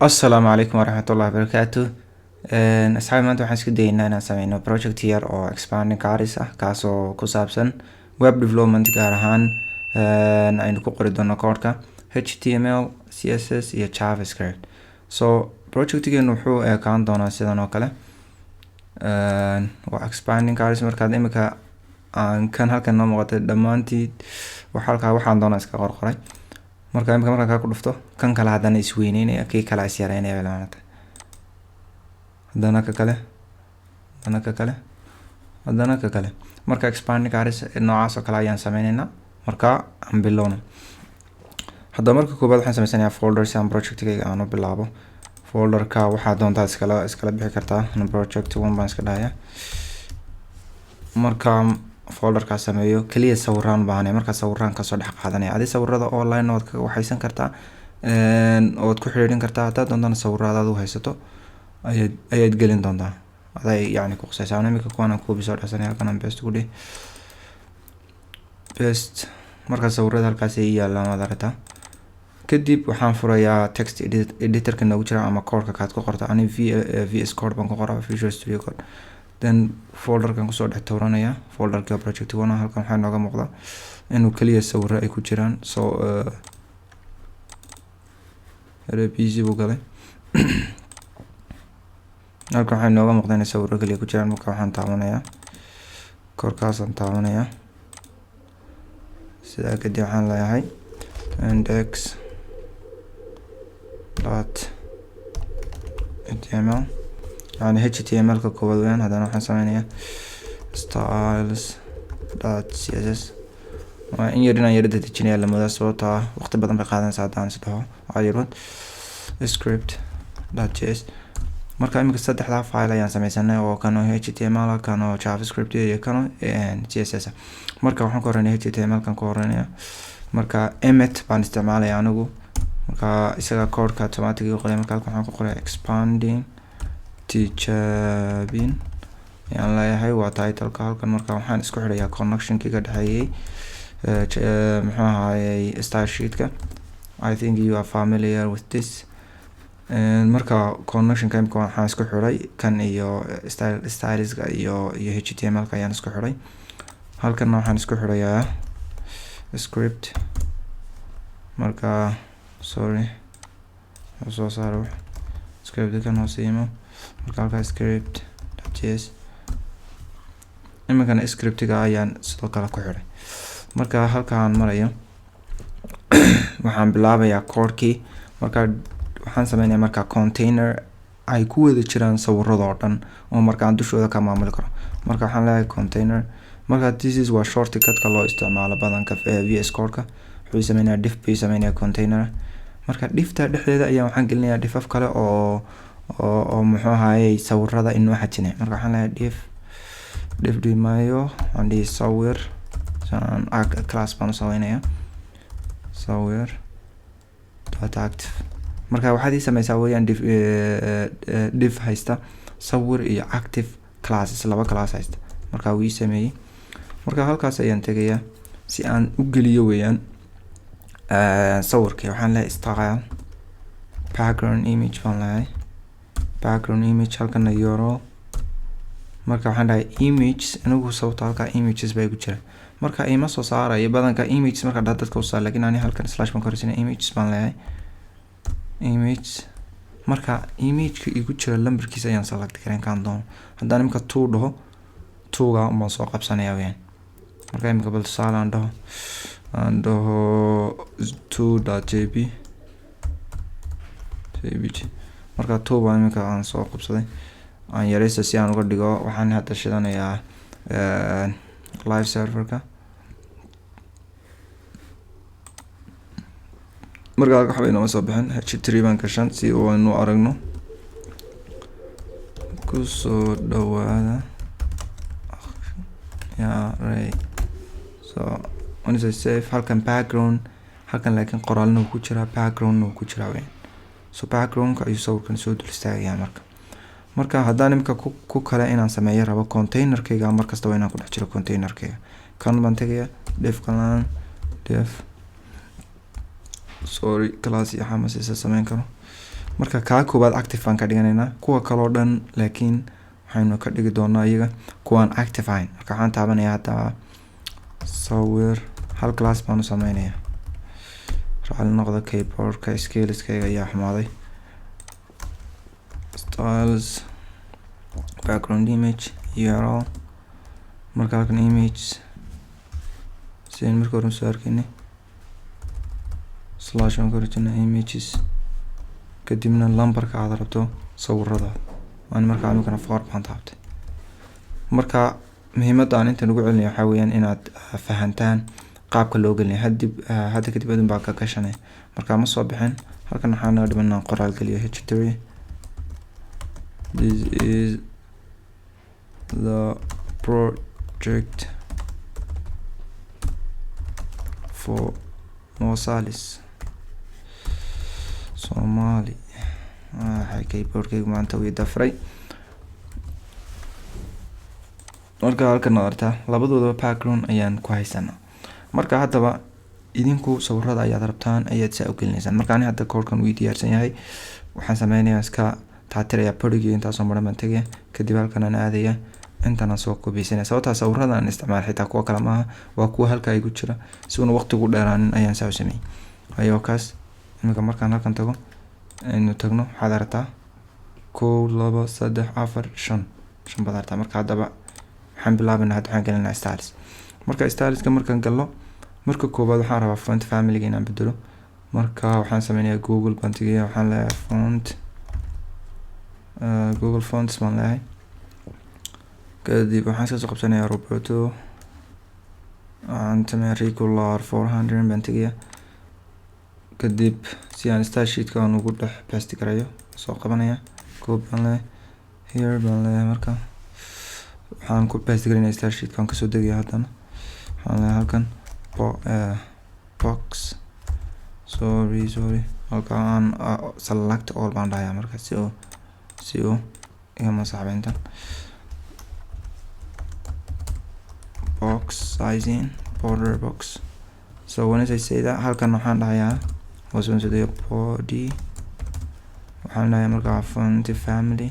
السلام عليكم ورحمة الله وبركاته. أصحابي maanta waxaan isku dayeynaa inaan sameyno project yar oo expanding cars ah kaasoo ku saabsan web development gaar ahaan aynu ku qori doono koodhka HTML CSS iyo JavaScript. So projectkeenu wuxuu ekaan doonaa sidan oo kale. Waa expanding cars markaad imika aan kan halkan noo muuqato dhamaantii waxaan doonaa iska qorqoray. marka imika markaan ku dhufto kan kale hadana isweyneynaya kii kale is yareynaya walaanata hadana ka kale marka expanding cars noocaas oo kale ayaan sameynaynaa marka aan bilowno. hadda marka koobaad waxaan sameysanayaa folder si aan projectkayga aan u bilaabo. folderka waxaa doontaa iskala bixi kartaa project 1 baan iska dhahayaa. marka folderka sameeyo kaliya sawiraan baahanay marka sawiraan ka soo dhex qaadanaya adi sawirada online oo ka waxaysan kartaa oo ku xiriirin kartaa hadaa doontaan sawirada aad u haysato ayaad gelin doontaa aday yani ku qosaysaa imika kuwana ku bisoo dhasanay halkan aan paste ku dhig paste marka sawirada halkaas ay yaalaan wada aragtaa. kadib waxaan furayaa text editor-ka noogu jira ama koodhka kaad ku qorto ani VS Code baan ku qoraa Visual Studio Code. then folderkan kusoo dhex tooranaya folderka project 1 halkan waxaa nooga muuqda inuu kaliya sawiro ay ku jiraan so busy buu galay halkan waxaa nooga muuqda in sawiro kaliya ku jiraan marka waxaan taabanayaa korkaasaan taabanayaa sidaa kadib waxaan leeyahay index.html يعني HTML ككود وين هذا نحن سميناه styles.css وإن يريد تجيني على مدى صوتها وقت بدن بقادن ساعتان سدها عيرود script.js marka imika saddexda file ayaan sameysannay oo kano HTML kano JavaScript iyo kano CSS. marka waxaan ku horeynaa HTML kan ku horeynaa marka emmet baan isticmaalaya anigu marka isaga koodhka automatic u qoray marka waxaan ku qoray expanding tijaabin ayaan leeyahay waa title-ka halkan marka waxaan isku xidhayaa connection-kii ka dhexeeyay muxuu ahaayay style sheet-ka. I think you are familiar with this. marka connection-ka imika waxaan isku xidhay kan iyo styles-ka iyo HTML-ka ayaan isku xidhay. halkanna waxaan isku xidhayaa script marka sorry soo saaro script-kan hoose imo marka halka script.js imikana script-ga ayaan sidoo kale ku xidhay. marka halkaan marayo waxaan bilaabayaa koodhkii marka waxaan sameynayaa marka container ay ku wada jiraan sawirada oo dhan oo marka aan dushooda ka maamuli karo. marka waxaan leeyahay container marka this is waa shortcut-ka loo isticmaalo badanka VS Code-ka wuxuu sameynayaa div bay sameynayaa container marka divta dhexdeeda ayaa waxaan gelinayaa divaf kale oo muxuu ahaayay sawirada inoo xajinay. marka waxaan leeyahay div dimayo andi sawir san class baan sameynaya sawir active marka waxaad ii sameysaa weeyaan div haysta sawir iyo active classes laba class haysta marka wii sameeyay. marka halkaas ayaan tagayaa si aan u geliyo weeyaan sawirkii waxaan leeyahay style background image baan leeyahay background image halkan yoro marka waxaan dhahay images anigu sababta halka images bay ku jiraan marka ima soo saarayo badanka images marka dadka u saar laakiin ani halkan slash baan koraysiinay images baan leeyahay image marka image-ka igu jira lambarkiisa ayaan select gareyn kaan doono haddaan imika 2 dhaho 2ga baan soo qabsanayaa weeyaan marka imika bal tusaale aan dhaho 2.jpg marka 2 baan imika aan soo qabsaday aan yareysa si aan uga dhigo waxaan hadda shidanayaa live server-ka marka waxa inoo soo bixin h3 baan gashan si uu inuu aragno ku soo dhawaada ray so when is save halkan background halkan laakiin qoraalna ku jira background ku jira weyn so background-ka ayuu sawirkan soo dul istaagayaa marka haddaan imika ku kale inaan sameeyo rabo container-kayga markasta waa inaan ku dhex jiro container-kayga kan baan tagayaa def sorry class iyo xamas isa sameyn karo marka ka koobaad active aan ka dhiganayna kuwa kale oo dhan laakiin waxaynu ka dhigi doonaa iyaga kuwan active ahayn marka waxaan taabanayaa hadda sawir hal class baan u sameynayaa raali noqda keyboardka scaleskayga ayaa xumaaday styles background image URL marka halkan image siin marka hore soo arkayna slash on korjina images kadibna lambarka aad rabto sawirada waan marka aan for baan taabtay marka muhiimadda aan inta ugu celinayo waxa weeyaan inaad fahantaan qaabka loo gelinayo hadda kadib adun baa ka gashanay marka ma soo bixin halkan waxaan naga dhimanaa qoraal geliyo h3 this is the project for Mosalis Somali keyboardkayga maanta wii dafray marka halkan aragtaa labadooda background ayaan ku haysanaa marka haddaba idinku sawirada ayaad rabtaan ayaad saa u gelinaysaan marka ani hadda koodkan wii diyaarsan yahay waxaan sameynayaa iska taatirayaa bodiga intaasoo maran baan tegaya kadib halkan aan aadaya intaan soo koobisanaya sababtaa sawirada aan isticmaal xitaa kuwa kale maaha waa kuwa halka ay ku jira si uuna waqti ugu dheeraanin ayaan saa u sameeyay ayoo kaas iminka markaan halkan tago aynu tagno waxaad aragtaa 1 2 3 4 5 baad aragtaa marka haddaba waxaan bilaabanaa hadda waxaan gelinayaa styles marka styleska markaan galno marka koobaad waxaan rabaa font family inaan bedelo marka waxaan sameynayaa google baan tagayaa waxaan leeyahay font google fonts baan leeyahay kadib waxaan iska soo qabsanayaa Roberto aan sameeyaa regular 400 baan tagayaa kadib si aan style sheet ka ugu dhex paste garayo soo qabanaya copy baan leeyahay here baan leeyahay marka waxaan ku paste garanayaa style sheet kan ka soo degaya haddana waxaan leeyahay halkan box sorry halkan select all baan dhahayaa marka si oo igama saxbeyntan box sizing border box so when I say that halkan waxaan dhahayaa hoos aan soo body waxaan dhahayaa marka font family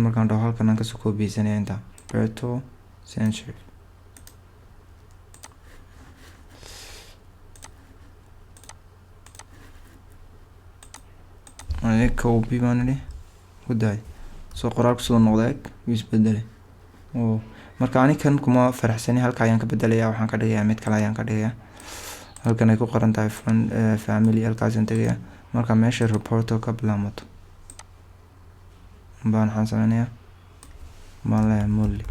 markaan dhaho halkan aan kasoo koobiyeysanaya inta Berto Century ay copy baan idhi huday soo qoraalku soo noqday isbeddelay oo marka ani kan kuma faraxsani halka ayaan ka bedelayaa waxaan ka dhigayaa mid kale ayaan ka dhigayaa halkan ay ku qoran tahay family halkaas aan tagayaa marka meesha report ka bilaamato baan waxaan sameynayaa male mulli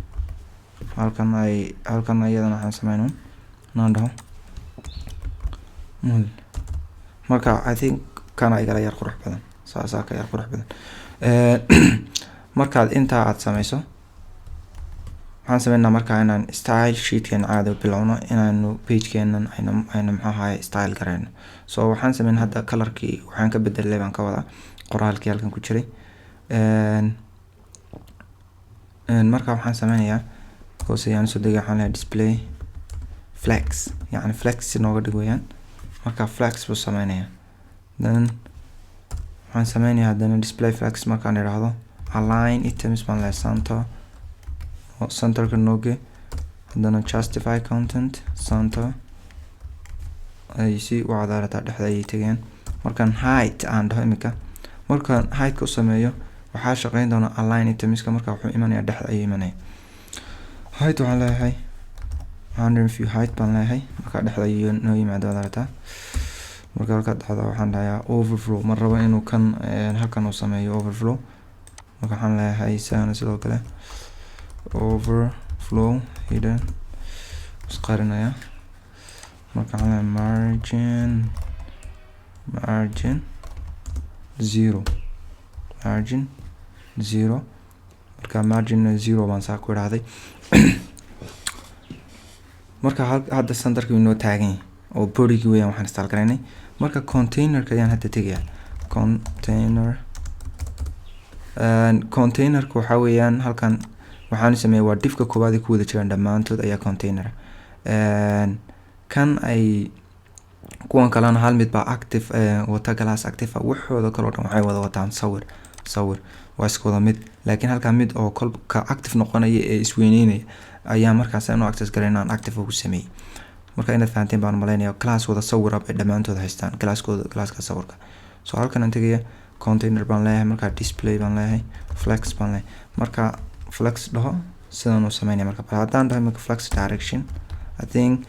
halkan ayadana waxaan sameynaa naan dhaho mulli marka I think kana igala yar qurux badan saasa ka yar qurux badan markaad inta aad sameyso waxaan sameynaa marka inaan style sheetkan caadi bilowno inaanu page-keenan aynu maxaa style gareyno so waxaan sameynaa hadda colorkii waxaan ka bedelay baan ka wada qoraalkii halkan ku jiray marka waxaan sameynayaa hoos ayaan soo degay waxaan leeyahay display flex yani flex nooga dhig weeyaan marka flex buu sameynayaa then waxaan sameynayaa haddana display flex markaan idhaahdo align items baan leeyahay centerka nooge haddana justify content center ay si u cadaarataa dhexda ayay tegeen markaan height aan dhaho imika markaan height-ka u sameeyo waxaa shaqeyn doona align itemska marka wuxuu imanayaa dhexda ayuu imanaya height waxaan leeyahay 100 view height baan leeyahay marka dhexda ayuu noo yimaado cadaarataa marka halka dhexda waxaan dhahayaa overflow mar rabo inuu kan halkan uu sameeyo overflow marka waxaan leeyahay isagana sidoo kale overflow hidden isqarinaya marka waxaan leeyahay margin 0 marka margin 0 baan saa ku idhaahday marka hadda centerka inoo taagan oo bodygi weeyaan waxaan install garaynay marka containerka ayaan hadda tegayaa containerka waxaa weeyaan halkan waxaan sameeyay waa diffka koobaad ee ku wada jiraan dhammaantood ayaa container kan ay kuwan kalena hal mid baa active wata class active waxooda kale oo dhan waxay wada wataan sawir waa isku wada mid laakiin halka mid oo kolka active noqonaya ee isweyneynaya ayaa markaas aan access gareynaan active ugu sameeyay marka inaad fahanteen baan maleynayaa class wada sawir ay dhamaantood haystaan classka sawirka so halkan aan tagaya container baan leeyahay marka display baan leeyahay flex baan leeyahay marka flex dhaho sidaan u sameynaya marka haddaan dhahay marka flex direction I think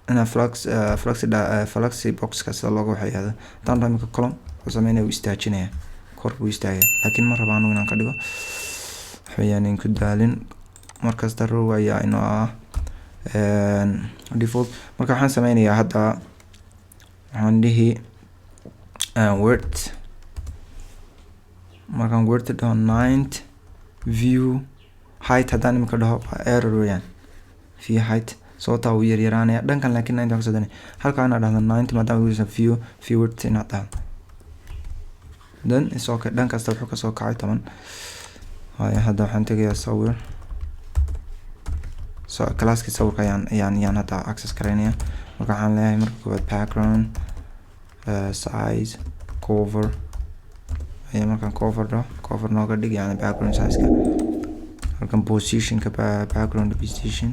ana flexi box ka sida loogu waxyaado haddaan dhahay marka column oo sameynaya u istaajinaya kor buu istaagaya laakiin ma rabaan inaan ka dhigo waxyaan in ku daalin markasta row ayaa inoo ah default marka waxaan sameynayaa hadda waxaan dhihi word markaan word dhaho 9th view height haddaan imika dhaho error weeyaan view height sababtaa uu yaryaraanaya dhankan laakiin 9 kasoo danay halkaa inaa dhahdo 9 maadaama uu yahay view word inaa dhahdo then is okay dhan kasta wuxuu kasoo kacay 10 haya hadda waxaan tegayaa sawir so classki sawirka ayaan hadda access gareynaya marka waxaan leeyahay marka koowaad background size cover ayaa markaan cover nooga dhig yani background size ka halkan position ka background position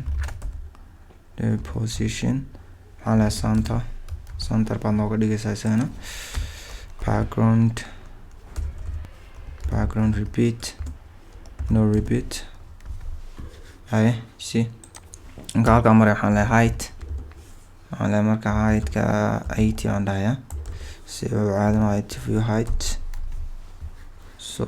waxaan leeyahay center baan nooga dhigaysaa isagana background repeat no repeat haya see marka halkaan maray waxaan leeyahay height marka height ka 80 aan dhahayaa si uu caadin height view height so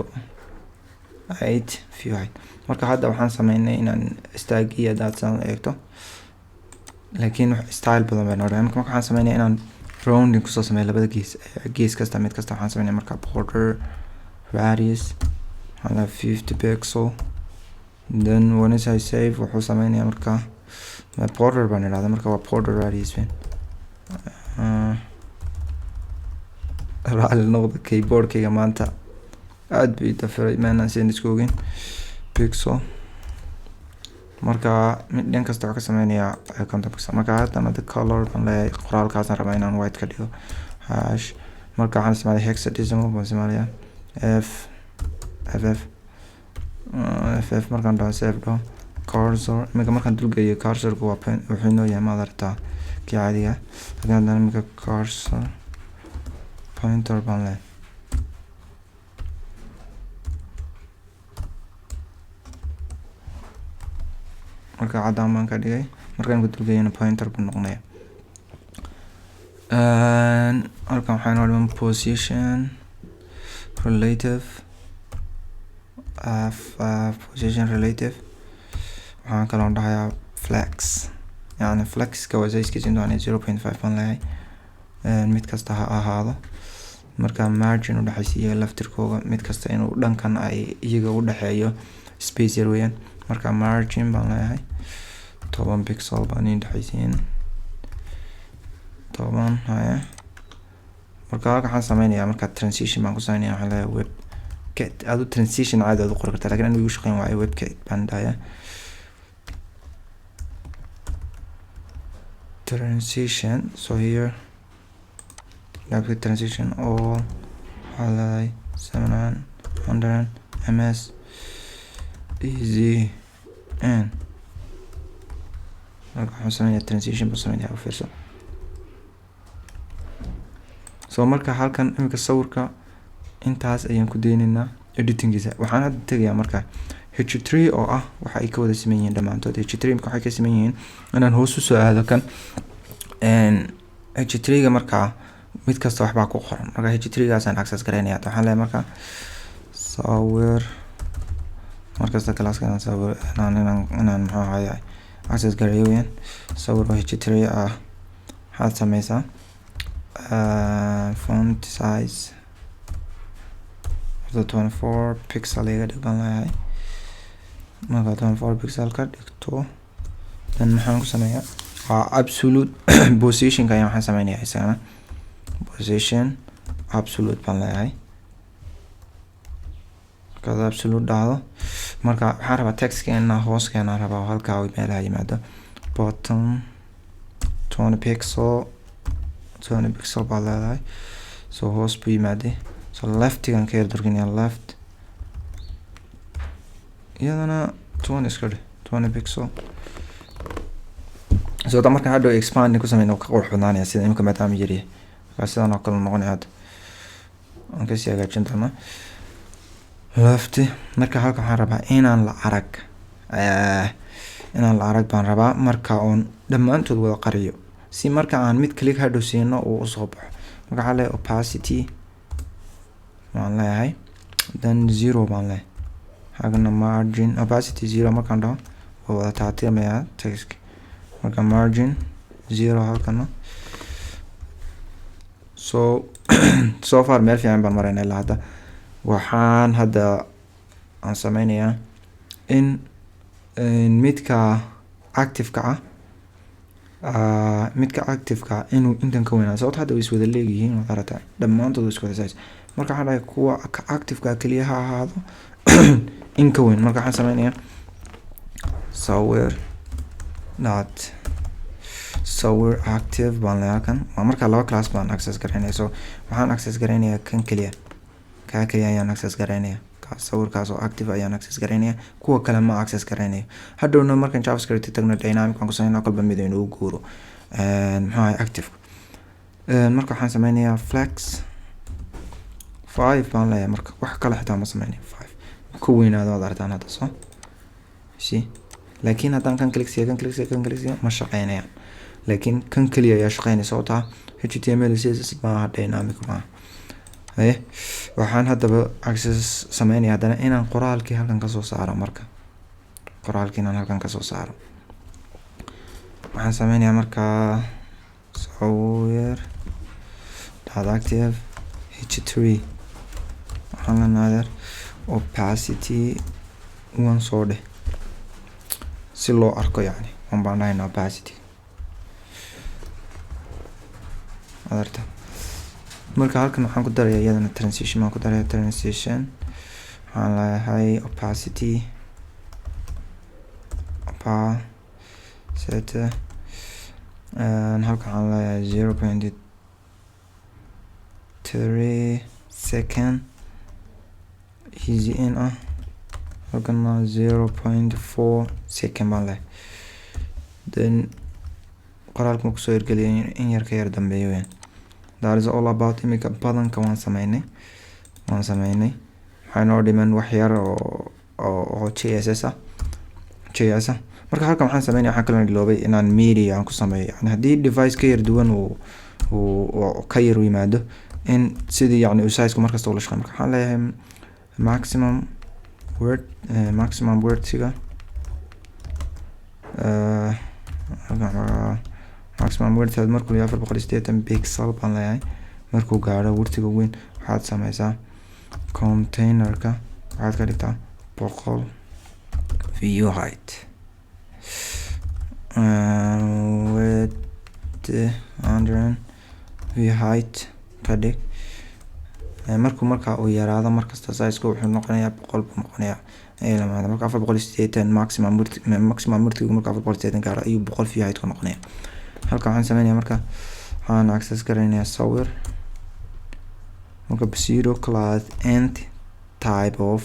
8 view height marka hadda waxaan sameynay inaan stack iyo data eegto laakiin style badan baan oranay marka waxaan sameynay inaan rounding ku soo sameeyo labada gees kasta mid kasta waxaan sameynay marka border radius على 50 pixel then once I save wuxuu sameynaya marka border baan ilaada marka waa border radius weyn raali noqda keyboardkayga maanta aad bay dafiray maana seen isku ogin pixel marka mid dhan kasta waxaa ka sameynaya content pixel marka hadana the color baan leeyahay qoraalkaasaan rabaa inaan white ka dhigo hash marka waxaan isticmaalay hexadecimal baan isticmaalaya ff markaan dhaho save dhaho cursor imika markaan dulgeeyo cursorku waa wuxuu inoo yahay maad aragtaa kii caadiga laakiin haddana imika cursor pointer baan leeyahay marka caddaan baan ka dhigay markaan ku dulgeeyana pointer buu noqonaya halkan waxaa inoo dhiman position relative position relative waxaan kaloo dhahayaa flex yani flexka waa sizekiisa inuu yahay 0.5 baan leeyahay mid kasta ha ahaado marka margin u dhaxaysiiya laftirkooga mid kasta inuu dhankan ay iyaga u dhaxeeyo space yar weeyaan marka margin baan leeyahay 10 pixel baan in dhaxaysiin 10 haya marka waxaan sameynayaa marka transition baan ku sameynaya waxaan leeyahay web get adu transition caadi aad u qori kartaa laakiin anigu shaqeyn waayo webkit baan dhahayaa transition so here like transition all highlight 700 ms easy and marka waxaan sameynaya transition baan sameynaya u fiirso so marka halkan imika sawirka intaas ayaan ku deynaynaa editingkiisa waxaan hadda tegayaa marka h3 oo ah waxa ay ka wada siman yihiin dhamaantood h3 marka waxay ka siman yihiin inaan hoos u soo aado kan h3 ga marka mid kasta waxbaa ku qoran marka h3 gaasaan access gareynaya waxaan leeyahay marka sawir markasta classkan sawir inaan maxaa ahaay access gareeyo weeyaan sawir h3 ah waxaad sameysaa font size 24 pixel iga dhig baan leeyahay marka 24 pixel ka dhigto dan maxaan ku sameeyaa waa absolute position ka ayaan waxaan sameynayaa isagana position absolute baan leeyahay marka absolute dhahdo marka waxaan rabaa text inaan hoos keenaan rabaa halkaa meelaha yimaado bottom 20 pixel baa leedahay. So hoos buu yimaade. So leftigan ka yar durginaya left iyadana 20 iska dhig 20 pixel. So da marka hadhow expand ku sameeyno ka qurux badnaanaya sida imika maadaama yiri sidaan oo kale noqonaya hadda aan ka sii hagaajin doonaa left. Marka halka waxaan rabaa inaan la arag baan rabaa marka on dhamaantood wada qariyo si marka aan mid click hadhow siino uu u soo baxo. marka xalay opacity waan leeyahay then 0 baan leeyahay hagana margin opacity 0 markaan dhaho oo wada taatiimaya text marka margin 0 halkana. So so far meel fiican baan maraynaa ilaa hadda. waxaan hadda aan sameynayaa in midka active-ka inuu intan ka weynaa sababta hadda way iswada leeyihiin waad aragtaa dhammaantood isku wada size. marka waxaan dhahay kuwa active-ka kaliya ha ahaado in ka weyn. marka waxaan sameynayaa sawir active baan leeyahay kan waa marka laba class baan access garaynaya. So waxaan access garaynayaa kan kaliya ayaan access garaynaya sawirkaas oo active ayaan access garaynaya kuwa kale ma access garaynayo. hadhowna markaan javascript tagno dynamic aan ku sameeyno qalba mid inuu guuro maxaa active. marka waxaan sameynayaa flex 5 baan leeyahay marka wax kale xitaa ma sameynayo 5 ku weynaado wada artaan hadda soo laakiin haddaan kan click siya ma shaqeynaya laakiin kan kaliya ayaa shaqeynaysa oo taa HTML CSS ma dynamic ma waxaan haddaba access sameynaya haddana inaan qoraalkii halkan ka soo saaro. marka qoraalkii inaan halkan ka soo saaro waxaan sameynayaa marka sawir active h3 waxaan leenahay opacity 1 soo dheh si loo arko yani aan baan dhahaynaa opacity adarta. marka halkan waxaan ku darayaa iyadana transition waxaan leeyahay opacity set halkan waxaan leeyahay 0.3 second easy in halkan 0.4 second baan leeyahay. then qoraalka ku soo hirgeliyay in yar ka yar dambeeyo weyn. that is all about imika badanka waan sameynay waxaan noo dhiman wax yar oo JS marka halkan waxaan sameynay waxaan kala iloobay inaan media aan ku sameeyo yani haddii device ka yar duwan uu ka yar yimaado in sidii yani size markasta ula shaqeeyo. marka waxaan leeyahay maximum width-ga maximum width markuu yahay 480 pixel baan leeyahay. markuu gaaro width-ga weyn waxaad sameysaa container-ka waxaad ka dhigtaa 100 view height width 100 view height ka dhig. marka uu yaraado markasta size-ku wuxuu noqonayaa 100 buu noqonayaa ilaa marka 480 maximum width marka 480 gaaro ayuu 100 view height ku noqonayaa. halka waxaan sameynayaa marka waxaan access garaynayaa sawir marka pseudo class and type of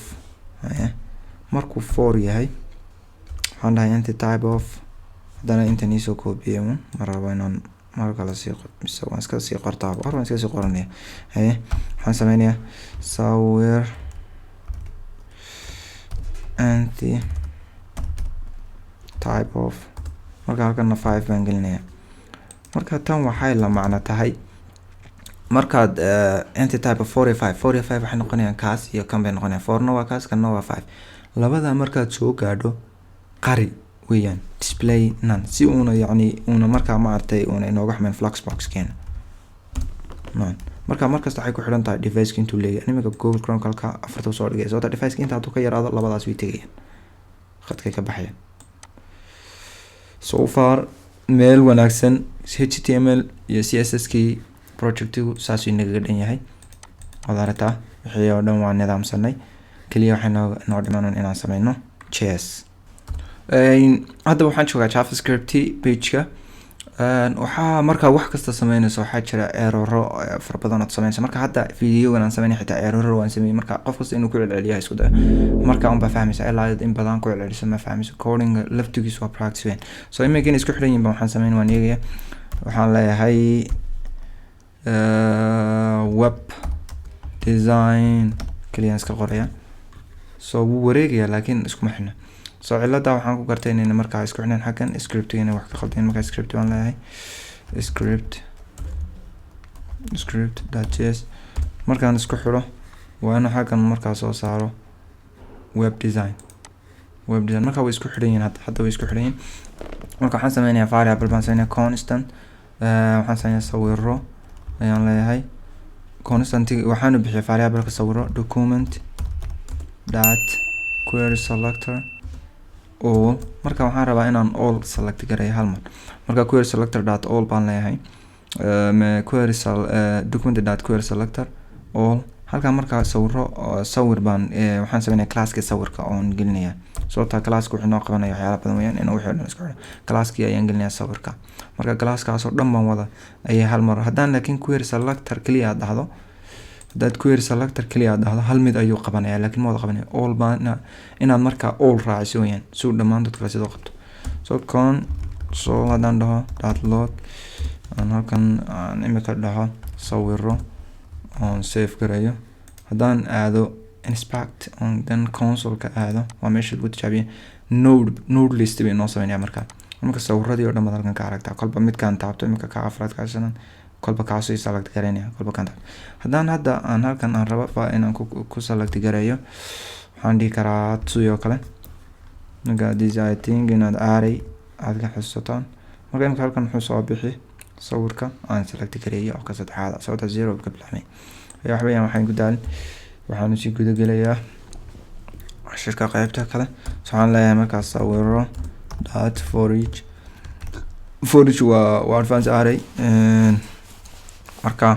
markuu 4 yahay waxaan dhahay anti type of haddana intan isoo koobiyo ma rabo inaan marka la sii mise waan iska sii qortaa waan iska sii qoranaya. waxaan sameynayaa sawir anti type of marka halkana 5 baan gelinayaa. marka tan waxay la macno tahay markaad anti type 45 waxay noqonayaan kaas iyo kan bay noqonayaan 4 waa kaas kana waa 5 labada markaad soo gaadho qari weeyaan display none si uuna yani uuna markaa ma artay uuna inooga xameen fluxbox keena marka markasta waxay ku xidhan tahay device intuu leeyahay. animaga Google Chrome kalka afarta soo dhigay soo device inta haduu ka yaraado labadaas way tagayaan khadka ka baxaya. so far meel wanaagsan HTML iyo CSS kii projectigu saas inaga dhan yahay wadarata wixii oo dhan waa nidaamsanay kaliya waxaan noo dhiman inaan sameyno JS. hadda waxaan joogaa JavaScript page-ka waxaa markaa wax kasta sameynayso waxaa jira error fara badan oo sameynayso marka hadda video-gan aan sameynay xitaa error waan sameeyay marka qof kasta inuu ku celceliyo isku dayo marka un baa fahmaysa ilaa in badan ku celceliso ma fahmayso coding laftigiisu waa practice weyn so imagine isku xidhan yihiin waxaan sameyn waan eegaya waxaan leeyahay web design kaliya iska qoraya so wuu wareegaya laakiin iskuma xidhna so cilada waxaan ku gartay inay markaa isku xidhan xagan script-ina wax ka qaldeen markaa script waan leeyahay script.js markaan isku xidho waa inuu xagan markaa soo saaro web design markaa way isku xidhan yihiin hadda way isku xidhan yihiin marka waxaan sameynayaa variable baan sameynaya constant waxaan sameynaya sawiro ayaan leeyahay constant waxaan bixiyaa variable ka sawiro document dot query selector all marka waxaan rabaa inaan all select gareeyo hal mar marka query selector dot all baan leeyahay query document dot query selector all halka marka sawir baan waxaan sameynaya classka sawirka oon gelinaya sababta classka wuxuu noo qabanaya waxyaalo badan weeyaan inuu wixii dhan isku xidho classki ayaan gelinaya sawirka marka classkaas oo dhan baan wada ayay hal mar haddaan laakiin query selector kaliya dhahdo dad query selector kaliya dhahdo hal mid ayuu qabanaya laakiin ma wada qabanaya all baan inaad marka all raaciso weeyaan soo dhamaan dadka sidoo qabto so haddaan dhaho dot log aan halkan aan imika dhaho sawiro on save gareeyo haddaan aado inspect on then console-ka aado waa meesha lagu tijaabiyo node list bay noo sameynaya marka sawiradii oo dhan baad halkan ka aragtaa kolba midkaan taabto imika ka afraad ka shanan kolba kaasoo select gareynaya kolba kan taabto haddaan hadda aan halkan aan rabo inaan ku select gareeyo waxaan dhihi karaa tuyo kale marka designing inaad array aad ka xusataan marka imika halkan wuxuu soo bixi sawirka aan select gareeyo oo ka saddexaad sababta 0 ka bilaabmay wax weeyaan waxaan ku daalin waxaan si guda gelayaa casharka qaybta kale waxaan leeyahay markaas sawiro dot for each waa advanced array marka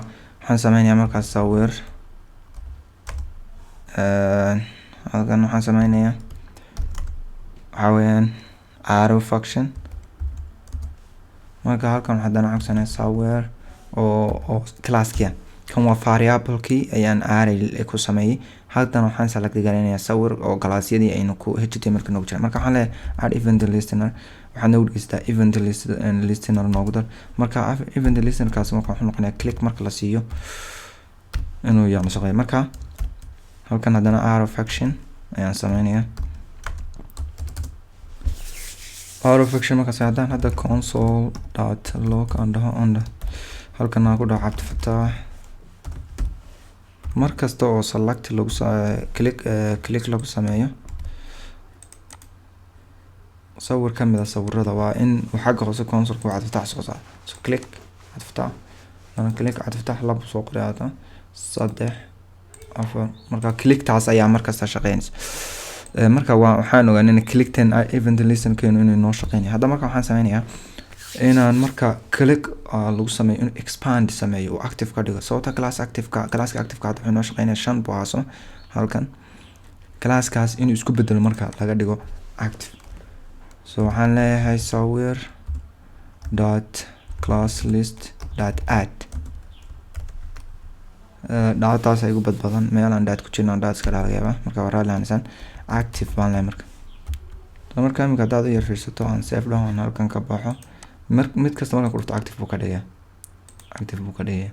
waxaan sameynayaa markaas sawir halkan waxaan sameynayaa waxa weeyaan arrow function marka halkan haddana cagsanay sawir oo classkiya kan waa variable-kii ayaan array ku sameeyay haddana waxaan select gareynayaa sawir oo galaasyadii aynu ku HTML noogu jira marka waxaan leeyahay add event listener waxaan noogu dhigtaa event listener noogu dar marka event listener-kaas marka wuxuu noqonayaa click marka la siiyo inuu yaano shaqeeyo marka halkan haddana arrow function ayaan sameynayaa arrow function markaas haddaan hadda console.log and halkan aan ku dhaho Abdifatah markasta oo select lagu click lagu sameeyo sawir kamid ah sawirada waa in xagga hoose console-ku Abdifatah soo saaro so click Abdifatah laba soo qoraata 3 4 marka click taas ayaa markasta shaqeynaysa marka waxaan ogaanay in click 10 event listen keeno inuu noo shaqeynay hadda marka waxaan sameynayaa inaan marka click lagu sameeyo in expand sameeyo oo active ka dhigo sababta classka active-ka wuxuu noo shaqeynaya 5 baaso halkan classkaas inuu isku bedelo marka laga dhigo active so waxaan leeyahay sawir dot class list dot add dataas ay ugu badbadan meelaan dot ku jirnaan dot iska dhalageeba marka waraa laanaysan active baan leeyahay marka imika hadaad u yar fiirsato aan save dhaho halkan ka baxo mid kasta marka kurto active buu ka dhigaya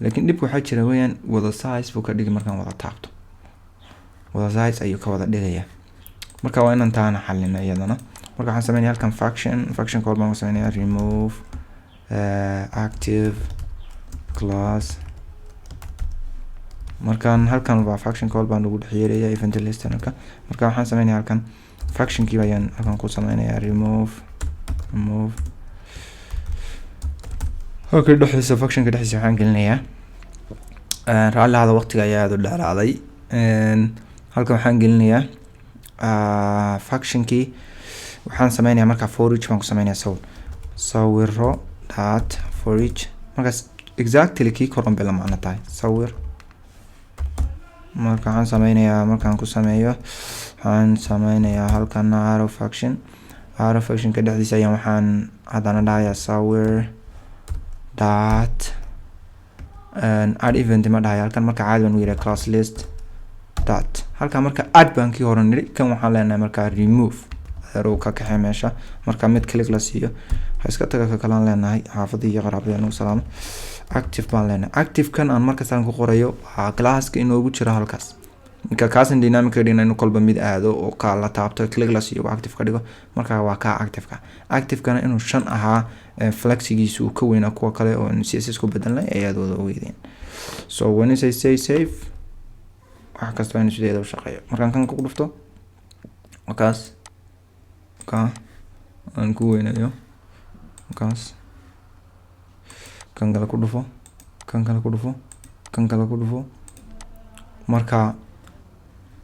laakiin dibku waxaa jira weeyaan wada size buu ka dhigi markaan wada taabto wada size ayuu ka wada dhigaya marka waa inaan taana xalina iyadana marka waxaan sameynaya halkan function call baan sameynaya remove active class markaan halkan waa function call baan ugu dhaxyeelaya event listener-ka marka waxaan sameynaya halkan function-kii ayaan halkan ku sameynaya remove okay dhaxaysa function-ka dhaxaysa waxaan gelinayaa raalaada waqtiga ayaa aad u dheeraaday halkan waxaan gelinayaa function-kii waxaan sameynayaa marka for each baan ku sameynayaa sawiro dot for each markaas exactly kii koran bay la macno tahay sawir marka waxaan sameynayaa markaan ku sameeyo waxaan sameynayaa halkan arrow function haro function ka dhexdiisa ayaan waxaan hadana dhahayaa sawir dot add event ma dhahayaa halkan marka caadi baan u yiraahdaa class list dot halka marka add baan kii hore niri kan waxaan leenahay marka remove arrow ka kaxay meesha marka mid click la siiyo ha iska taga ka kalaan leenahay xaafadii iyo qaraabadeen u salaam active baan leenahay active kan aan marka saan ku qorayo waa classka inoogu jira halkaas marka kaasan dynamic dhigna inuu kolba mid aado oo ka la taabto click la siiyo active ka dhigo marka waa ka active kana inuu 5 ahaa flexigiisu ka weyn kuwa kale oo CSS ku bedelan ayaad wada ogeydeen so when I say save wax kasta inuu sideeda u shaqeeyo markaan kan ku dhufto wakaas ka aan ku weynayo wakaas kan kala ku dhufo kan kala ku dhufo kan kala ku dhufo marka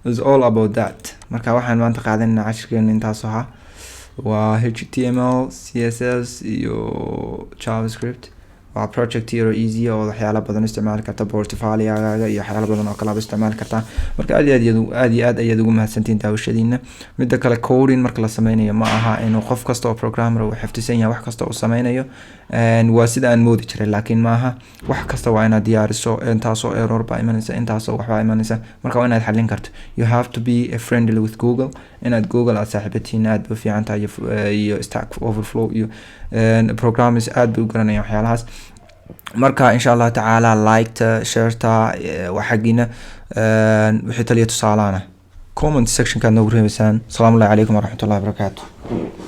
is all about that marka waxaan maanta qaadanaa cashirkeena intaas aha waa HTML CSS iyo JavaScript waa project yar easy oo waxyaalo badan isticmaali karta portfolio-gaaga iyo waxyaalo badan oo kala isticmaali karta marka aad ayaad ugu mahadsantiin daawashadiina midda kale coding marka la sameynayo ma aha inuu qof kasta oo programmer uu xifdisan yahay wax kasta oo sameynayo waa sida aan moodi jiray laakiin ma aha wax kasta waa inaad diyaariso intaas oo error ba imanaysa intaas oo waxba imanaysa marka waa inaad xalin karto you have to be a friendly with Google inaad Google aad saaxiibatiin aad u fiican tahay iyo Stack Overflow iyo programmers aad u garanayaan waxyaalahaas marka insha Allah taala like share waxagina wixii taliya tusaalana comment section ka nagu reebisaan. Assalamu alaykum wa rahmatullahi wa barakatuh.